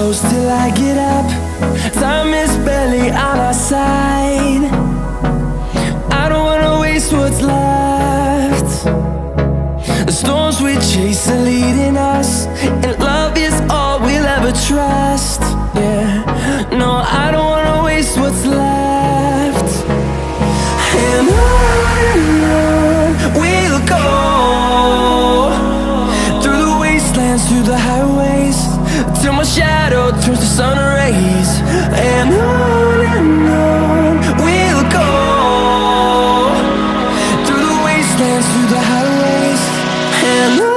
close till I get up. Time is barely on our side. I don't wanna waste what's left. The storms we chase are leading us, and love is all we'll ever trust. Yeah, no, I don't wanna waste what's left. And on we'll go, through the wastelands, through the highways, till my shadow turns to sun rays. And on we'll go, through the wastelands, through the highways, and on.